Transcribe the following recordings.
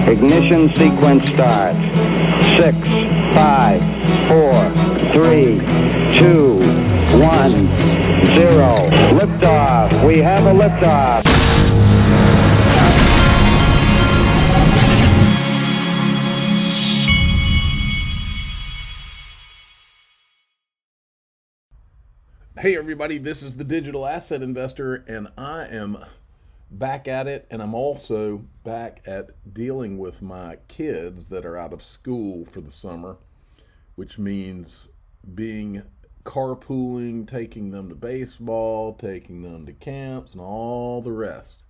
Ignition sequence starts. 6, 5, 4, 3, 2, 1, 0. Liftoff. We have a liftoff. Hey everybody, this is the Digital Asset Investor, and I am back at it, and I'm also back at dealing with my kids that are out of school for the summer, which means carpooling, taking them to baseball, taking them to camps, and all the rest.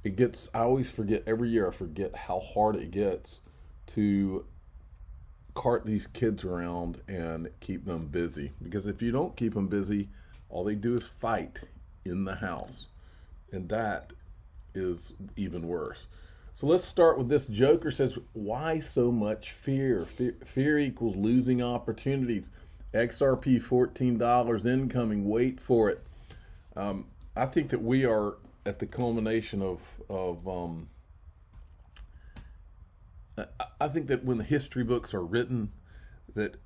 I always forget, every year I forget how hard it gets to cart these kids around and keep them busy, because if you don't keep them busy, all they do is fight in the house, and that is even worse. So let's start with this. Joker says, why so much fear? Fear equals losing opportunities. XRP $14 incoming, wait for it. I think that we are at the culmination of I think that when the history books are written, that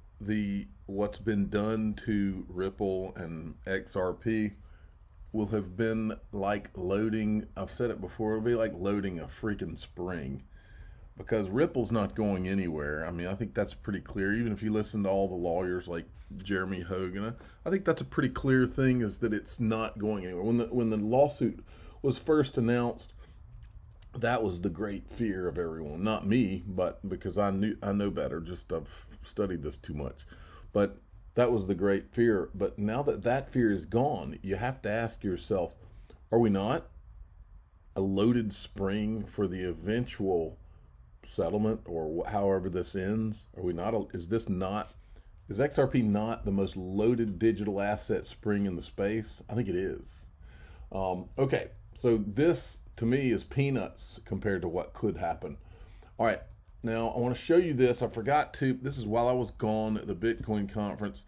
what's been done to Ripple and XRP will have been like loading, I've said it before, it'll be like loading a freaking spring, because Ripple's not going anywhere. I mean, I think that's pretty clear. Even if you listen to all the lawyers like Jeremy Hogan, I think that's a pretty clear thing, is that it's not going anywhere. When the lawsuit was first announced, that was the great fear of everyone. Not me, but because I know better. Just I've studied this too much. But that was the great fear. But now that fear is gone, you have to ask yourself, are we not a loaded spring for the eventual settlement, or however this ends? Are we not? Is XRP not the most loaded digital asset spring in the space? I think it is. Okay, so this, to me, is peanuts compared to what could happen. All right, now I want to show you this. I forgot to, this is while I was gone at the Bitcoin conference.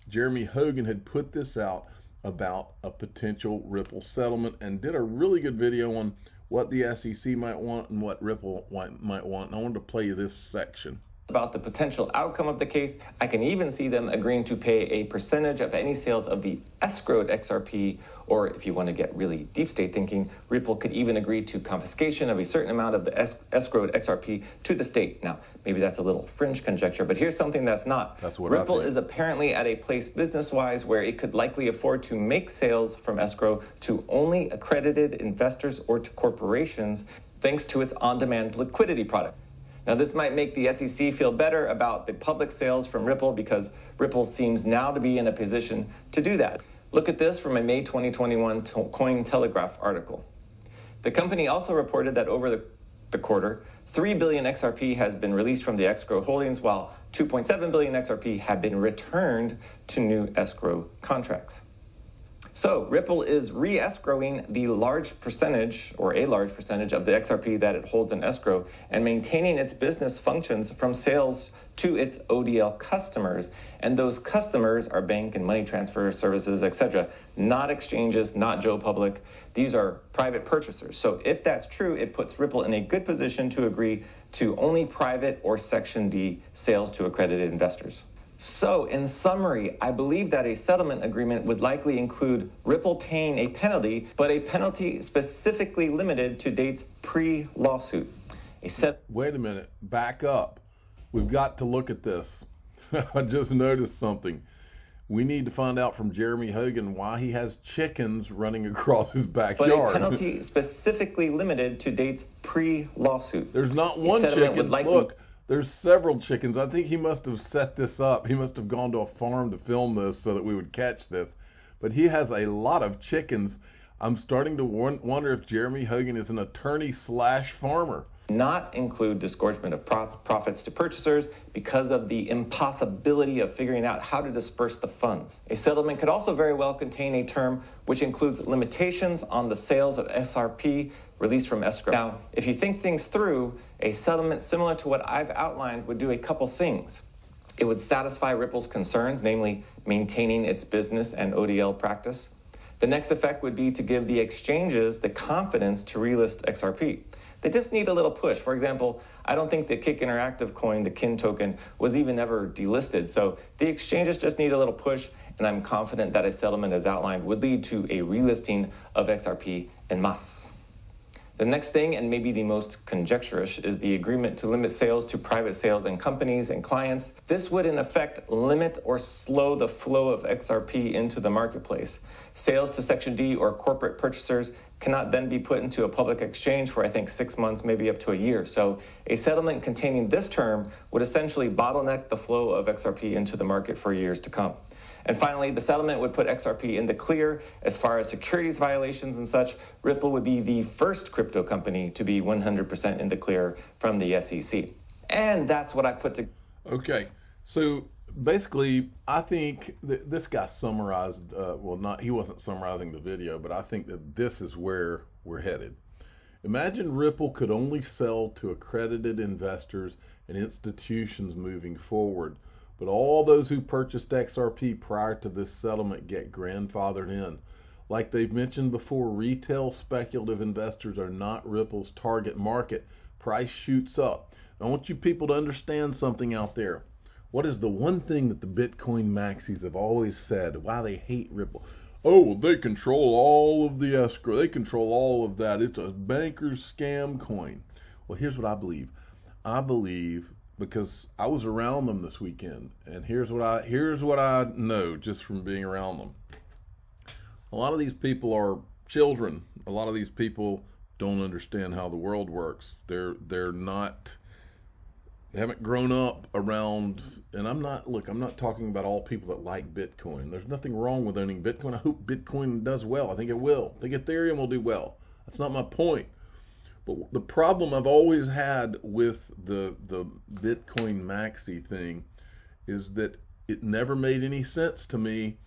Jeremy Hogan had put this out about a potential Ripple settlement and did a really good video on what the SEC might want and what Ripple might want. And I wanted to play you this section. About the potential outcome of the case. I can even see them agreeing to pay a percentage of any sales of the escrowed XRP, or if you want to get really deep state thinking, Ripple could even agree to confiscation of a certain amount of the escrowed XRP to the state. Now, maybe that's a little fringe conjecture, but here's something that's not. That's what Ripple is apparently at a place business-wise where it could likely afford to make sales from escrow to only accredited investors or to corporations, thanks to its on-demand liquidity product. Now, this might make the SEC feel better about the public sales from Ripple, because Ripple seems now to be in a position to do that. Look at this from a May 2021 Cointelegraph article. The company also reported that over the quarter, 3 billion XRP has been released from the escrow holdings, while 2.7 billion XRP have been returned to new escrow contracts. So Ripple is re-escrowing a large percentage of the XRP that it holds in escrow, and maintaining its business functions from sales to its ODL customers. And those customers are bank and money transfer services, etc., not exchanges, not Joe Public. These are private purchasers. So if that's true, it puts Ripple in a good position to agree to only private or Section D sales to accredited investors. So, in summary, I believe that a settlement agreement would likely include Ripple paying a penalty, but a penalty specifically limited to dates pre-lawsuit. Wait a minute, back up. We've got to look at this. I just noticed something. We need to find out from Jeremy Hogan why he has chickens running across his backyard. But a penalty specifically limited to dates pre-lawsuit. There's not one chicken. Look. There's several chickens. I think he must have set this up. He must have gone to a farm to film this so that we would catch this. But he has a lot of chickens. I'm starting to wonder if Jeremy Hogan is an attorney/farmer. Not include disgorgement of profits to purchasers because of the impossibility of figuring out how to disperse the funds. A settlement could also very well contain a term which includes limitations on the sales of SRP released from escrow. Now, if you think things through, a settlement similar to what I've outlined would do a couple things. It would satisfy Ripple's concerns, namely maintaining its business and ODL practice. The next effect would be to give the exchanges the confidence to relist XRP. They just need a little push. For example, I don't think the Kick Interactive coin, the KIN token, was even ever delisted. So the exchanges just need a little push, and I'm confident that a settlement as outlined would lead to a relisting of XRP en masse. The next thing, and maybe the most conjecturous, is the agreement to limit sales to private sales and companies and clients. This would in effect limit or slow the flow of XRP into the marketplace. Sales to Section D or corporate purchasers cannot then be put into a public exchange for, I think, 6 months, maybe up to a year. So a settlement containing this term would essentially bottleneck the flow of XRP into the market for years to come. And finally, the settlement would put XRP in the clear as far as securities violations and such. Ripple would be the first crypto company to be 100% in the clear from the SEC. And that's what I put to. Okay, so basically, I think that this guy summarized, he wasn't summarizing the video, but I think that this is where we're headed. Imagine Ripple could only sell to accredited investors and institutions moving forward. But all those who purchased XRP prior to this settlement get grandfathered in. Like they've mentioned before, retail speculative investors are not Ripple's target market. Price shoots up. I want you people to understand something out there. What is the one thing that the Bitcoin maxis have always said, why they hate Ripple? Oh, well, they control all of the escrow. They control all of that. It's a banker's scam coin. Well, here's what I believe. I believe, because I was around them this weekend, and here's what I know just from being around them. A lot of these people are children. A lot of these people don't understand how the world works. They haven't grown up around, and I'm not talking about all people that like Bitcoin. There's nothing wrong with owning Bitcoin. I hope Bitcoin does well. I think it will. I think Ethereum will do well. That's not my point. But the problem I've always had with the Bitcoin maxi thing is that it never made any sense to me.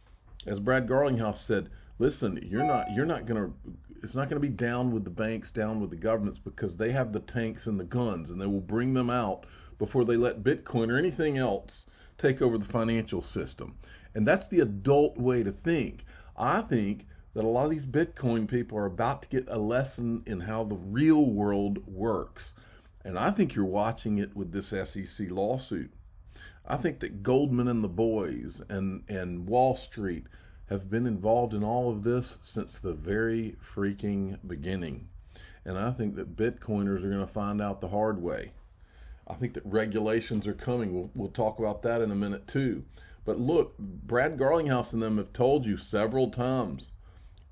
As Brad Garlinghouse said, listen, it's not gonna be down with the banks, down with the governments, because they have the tanks and the guns, and they will bring them out before they let Bitcoin or anything else take over the financial system. And that's the adult way to think. I think that a lot of these Bitcoin people are about to get a lesson in how the real world works. And I think you're watching it with this SEC lawsuit. I think that Goldman and the boys and Wall Street have been involved in all of this since the very freaking beginning. And I think that Bitcoiners are going to find out the hard way. I think that regulations are coming. We'll talk about that in a minute too. But look, Brad Garlinghouse and them have told you several times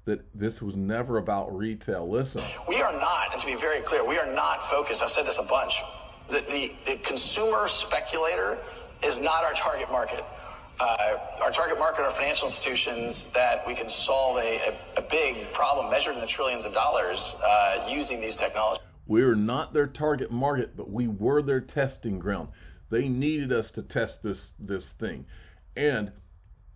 that this was never about retail. Listen. We are not, and to be very clear, we are not focused, I've said this a bunch, the consumer speculator is not our target market. Our target market are financial institutions that we can solve a big problem measured in the trillions of dollars using these technologies. We're not their target market, but we were their testing ground. They needed us to test this thing.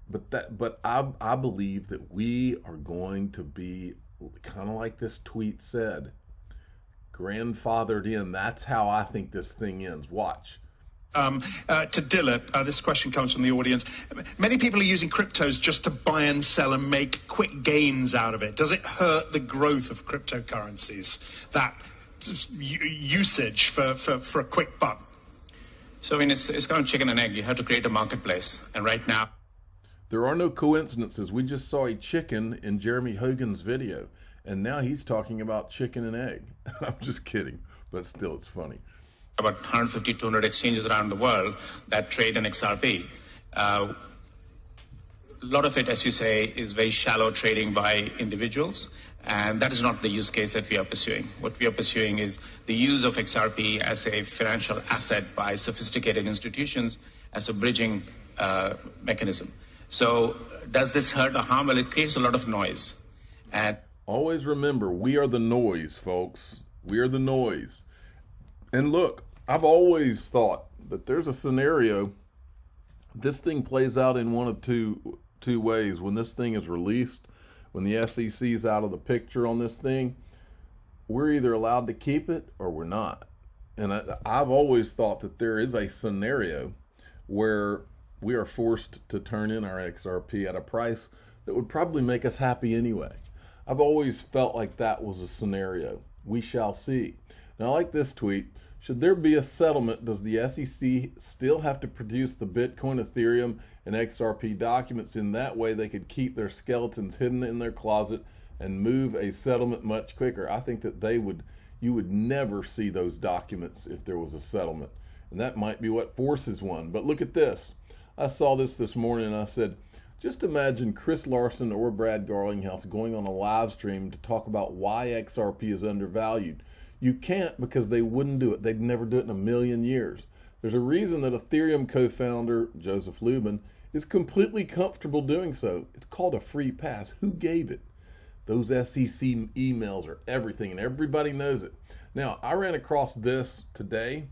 But I believe that we are going to be kind of like this tweet said, grandfathered in. That's how I think this thing ends. Watch. To Dilip, this question comes from the audience. Many people are using cryptos just to buy and sell and make quick gains out of it. Does it hurt the growth of cryptocurrencies, that usage for a quick buck? So it's kind of chicken and egg. You have to create a marketplace. And right now, there are no coincidences. We just saw a chicken in Jeremy Hogan's video, and now he's talking about chicken and egg. I'm just kidding, but still, it's funny. About 150, 200 exchanges around the world that trade in XRP. A lot of it, as you say, is very shallow trading by individuals, and that is not the use case that we are pursuing. What we are pursuing is the use of XRP as a financial asset by sophisticated institutions as a bridging mechanism. So does this hurt or harm? Well, it creates a lot of noise. And always remember, we are the noise, folks. We are the noise. And look, I've always thought that there's a scenario, this thing plays out in one of two ways. When this thing is released, when the SEC is out of the picture on this thing, we're either allowed to keep it or we're not. And I've always thought that there is a scenario where we are forced to turn in our XRP at a price that would probably make us happy anyway. I've always felt like that was a scenario. We shall see. Now, I like this tweet. Should there be a settlement, does the SEC still have to produce the Bitcoin, Ethereum, and XRP documents? In that way, they could keep their skeletons hidden in their closet and move a settlement much quicker. I think that you would never see those documents if there was a settlement. And that might be what forces one. But look at this. I saw this morning and I said, just imagine Chris Larson or Brad Garlinghouse going on a live stream to talk about why XRP is undervalued. You can't, because they wouldn't do it. They'd never do it in a million years. There's a reason that Ethereum co-founder Joseph Lubin is completely comfortable doing so. It's called a free pass. Who gave it? Those SEC emails are everything, and everybody knows it. Now, I ran across this today,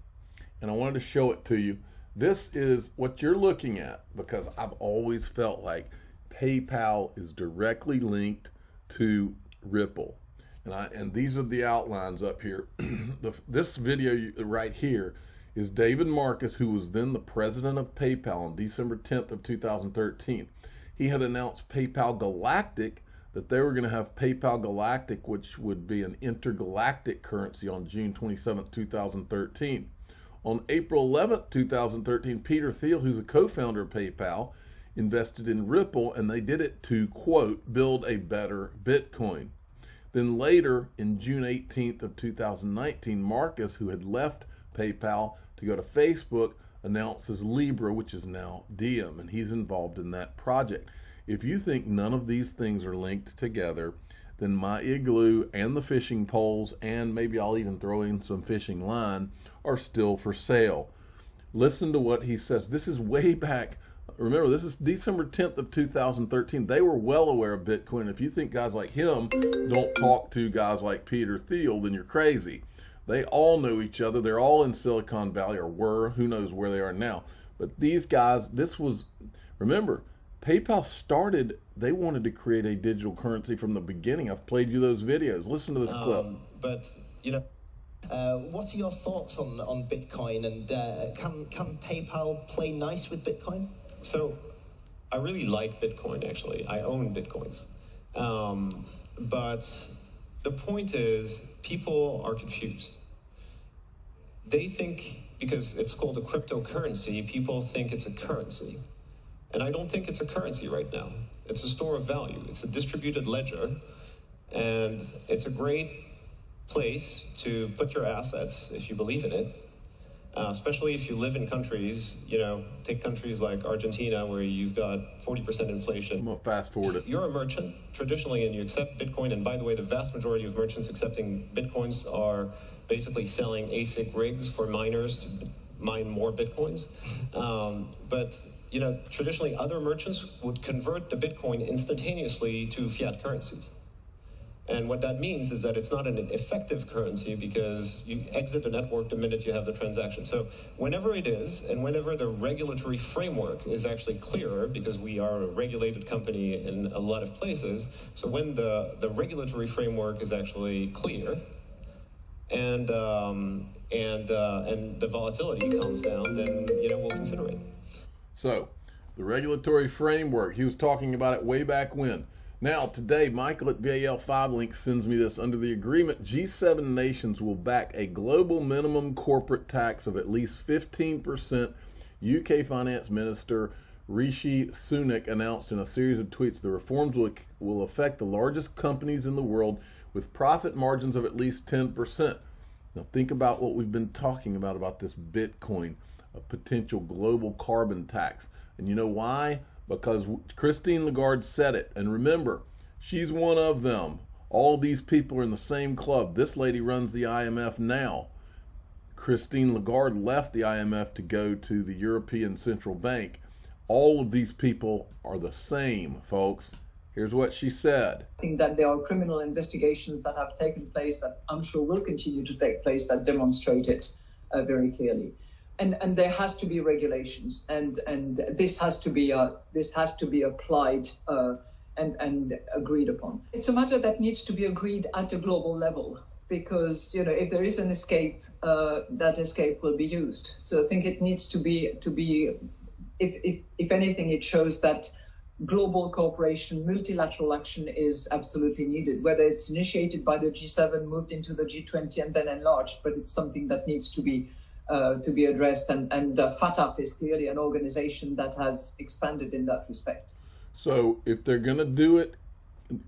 and I wanted to show it to you. This is what you're looking at, because I've always felt like PayPal is directly linked to Ripple. And these are the outlines up here. This video right here is David Marcus, who was then the president of PayPal on December 10th of 2013. He had announced PayPal Galactic, that they were going to have PayPal Galactic, which would be an intergalactic currency, on June 27th, 2013. On April 11th, 2013, Peter Thiel, who's a co-founder of PayPal, invested in Ripple, and they did it to, quote, build a better Bitcoin. Then later, in June 18th of 2019, Marcus, who had left PayPal to go to Facebook, announces Libra, which is now Diem, and he's involved in that project. If you think none of these things are linked together, then my igloo and the fishing poles, and maybe I'll even throw in some fishing line, are still for sale. Listen to what he says. This is way back. Remember, this is December 10th of 2013. They were well aware of Bitcoin. If you think guys like him don't talk to guys like Peter Thiel, then you're crazy. They all know each other. They're all in Silicon Valley, or were. Who knows where they are now. But these guys, remember, PayPal started, they wanted to create a digital currency from the beginning. I've played you those videos. Listen to this clip. But, what are your thoughts on Bitcoin, and can PayPal play nice with Bitcoin? So I really like Bitcoin, actually. I own Bitcoins. But the point is, people are confused. They think, because it's called a cryptocurrency, people think it's a currency. And I don't think it's a currency right now. It's a store of value. It's a distributed ledger. And it's a great place to put your assets if you believe in it. Especially if you live in countries, take countries like Argentina, where you've got 40% inflation. I'm going to fast forward it. You're a merchant traditionally, and you accept Bitcoin. And by the way, the vast majority of merchants accepting Bitcoins are basically selling ASIC rigs for miners to mine more Bitcoins. But traditionally other merchants would convert the Bitcoin instantaneously to fiat currencies. And what that means is that it's not an effective currency, because you exit the network the minute you have the transaction. So whenever it is, and whenever the regulatory framework is actually clearer, because we are a regulated company in a lot of places, so when the regulatory framework is actually clear, and the volatility comes down, then we'll consider it. So the regulatory framework, he was talking about it way back when. Now, today, Michael at VAL5 Link sends me this. Under the agreement, G7 nations will back a global minimum corporate tax of at least 15%. UK Finance Minister Rishi Sunak announced in a series of tweets the reforms will affect the largest companies in the world with profit margins of at least 10%. Now, think about what we've been talking about this Bitcoin, a potential global carbon tax. And you know why? Because Christine Lagarde said it. And remember, she's one of them. All these people are in the same club. This lady runs the IMF now. Christine Lagarde left the IMF to go to the European Central Bank. All of these people are the same, folks. Here's what she said. I think that there are criminal investigations that have taken place that I'm sure will continue to take place that demonstrate it very clearly. And there has to be regulations, and this has to be applied and agreed upon. It's a matter that needs to be agreed at a global level, because if there is an escape, that escape will be used. So I think it needs to be if anything, it shows that global cooperation, multilateral action is absolutely needed, whether it's initiated by the G7, moved into the G20, and then enlarged, but it's something that needs to be addressed. And FATF is clearly an organization that has expanded in that respect. So if they're going to do it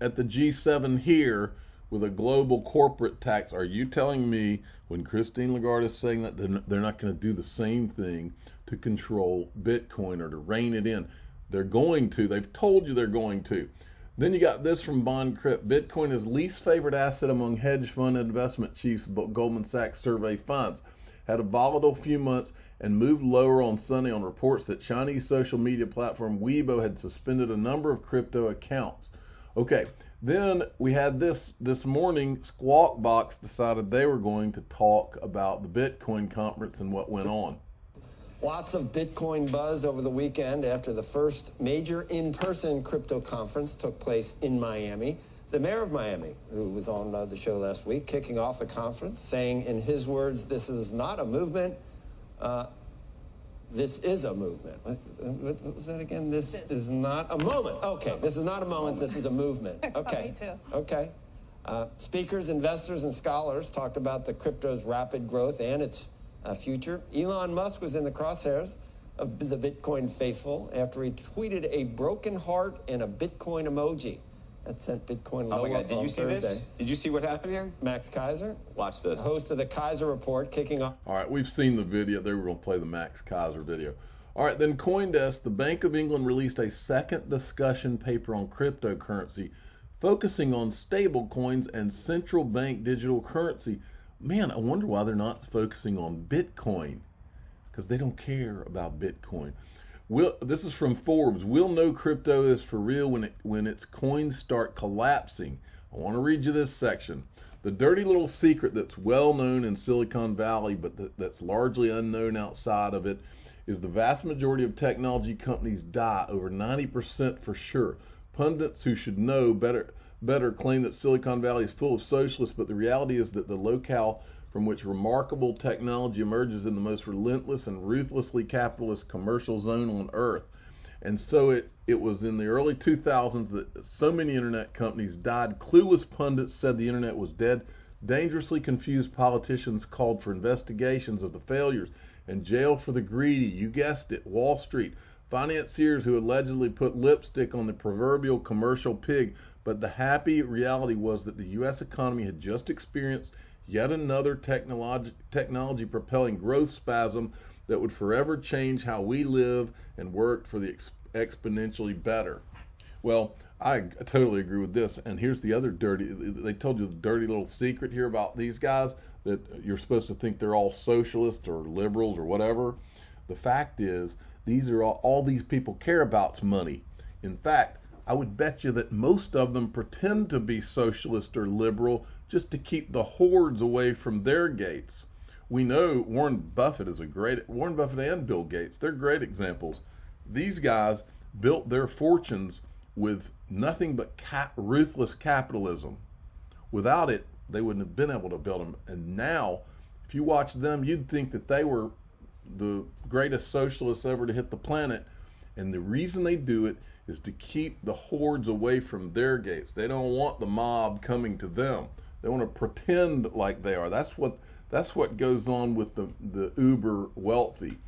at the G7 here with a global corporate tax, are you telling me when Christine Lagarde is saying that they're not going to do the same thing to control Bitcoin or to rein it in? They're going to. They've told you they're going to. Then you got this from BondCrypt. Bitcoin is least favorite asset among hedge fund investment chiefs, Goldman Sachs survey finds. Had a volatile few months and moved lower on Sunday on reports that Chinese social media platform Weibo had suspended a number of crypto accounts. Okay, then we had this morning, Squawk Box decided they were going to talk about the Bitcoin conference and what went on. Lots of Bitcoin buzz over the weekend after the first major in-person crypto conference took place in Miami. The mayor of Miami, who was on the show last week, kicking off the conference, saying in his words, this is not a movement, this is a movement. What was that again? This is not a moment. Okay, this is not a moment, this is a movement. Okay, Me too. Okay. Speakers, investors, and scholars talked about the crypto's rapid growth and its future. Elon Musk was in the crosshairs of the Bitcoin faithful after he tweeted a broken heart and a Bitcoin emoji. That sent Bitcoin lower. Oh my God, did you see Thursday. this? Did you see what happened here? Max Kaiser, Watch this. host of the Kaiser Report, kicking off. All right, we've seen the video. They were going to play the Max Kaiser video. All right, then CoinDesk, the Bank of England released a second discussion paper on cryptocurrency, focusing on stable coins and central bank digital currency. Man, I wonder why they're not focusing on Bitcoin, because they don't care about Bitcoin. This is from Forbes. We'll know crypto is for real when its coins start collapsing. I want to read you this section. The dirty little secret that's well known in Silicon Valley, but that's largely unknown outside of it, is the vast majority of technology companies die, over 90% for sure. Pundits who should know better claim that Silicon Valley is full of socialists, but the reality is that the locale from which remarkable technology emerges in the most relentless and ruthlessly capitalist commercial zone on earth. And so it was in the early 2000s that so many internet companies died. Clueless pundits said the internet was dead. Dangerously confused politicians called for investigations of the failures and jail for the greedy. You guessed it, Wall Street. Financiers who allegedly put lipstick on the proverbial commercial pig. But the happy reality was that the U.S. economy had just experienced yet another technology propelling growth spasm that would forever change how we live and work for the exponentially better. Well, I totally agree with this. And here's the other they told you the dirty little secret here about these guys, that you're supposed to think they're all socialists or liberals or whatever. The fact is, these are all these people care about's money. In fact, I would bet you that most of them pretend to be socialist or liberal just to keep the hordes away from their gates. We know Warren Buffett and Bill Gates, they're great examples. These guys built their fortunes with nothing but ruthless capitalism. Without it, they wouldn't have been able to build them. And now, if you watch them, you'd think that they were the greatest socialists ever to hit the planet. And the reason they do it is to keep the hordes away from their gates. They don't want the mob coming to them. They want to pretend like they are. That's what goes on with the uber wealthy.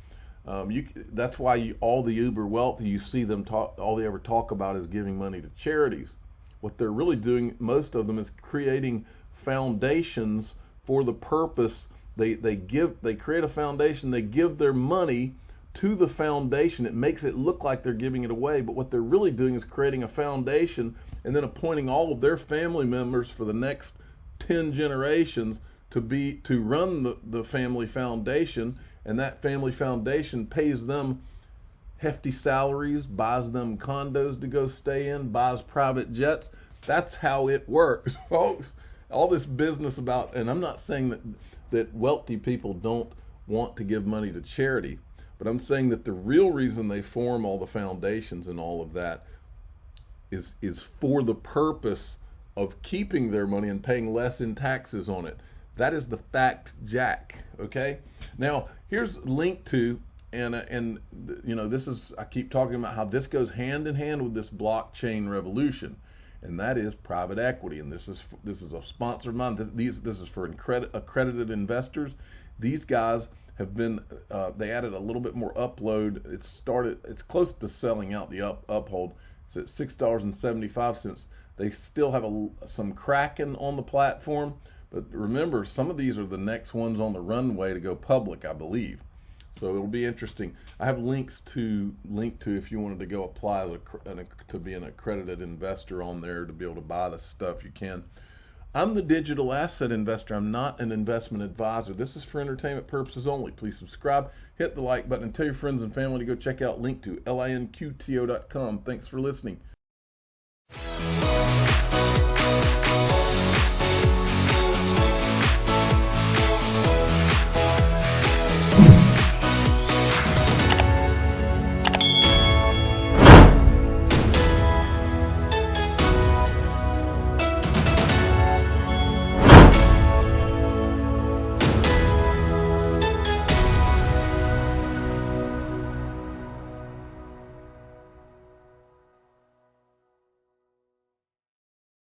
That's why all the uber wealthy, you see them talk, all they ever talk about is giving money to charities. What they're really doing, most of them, is creating foundations for the purpose. They create a foundation, they give their money to the foundation. It makes it look like they're giving it away, but what they're really doing is creating a foundation and then appointing all of their family members for the next 10 generations to run the family foundation, and that family foundation pays them hefty salaries, buys them condos to go stay in, buys private jets. That's how it works, folks. All this business about, and I'm not saying that wealthy people don't want to give money to charity, but I'm saying that the real reason they form all the foundations and all of that is for the purpose of keeping their money and paying less in taxes on it. That is the fact, Jack. Okay. Now here's a link to And you know, this is, I keep talking about how this goes hand in hand with this blockchain revolution, and that is private equity. And this is a sponsor of mine. This is for accredited investors. These guys have been, they added a little bit more upload. It's close to selling out the uphold. It's at $6.75. They still have some cracking on the platform, but remember, some of these are the next ones on the runway to go public, I believe. So it'll be interesting. I have links to if you wanted to go apply to be an accredited investor on there to be able to buy the stuff, you can. I'm the digital asset investor. I'm not an investment advisor. This is for entertainment purposes only. Please subscribe, hit the like button, and tell your friends and family to go check out link to linqto.com. Thanks for listening.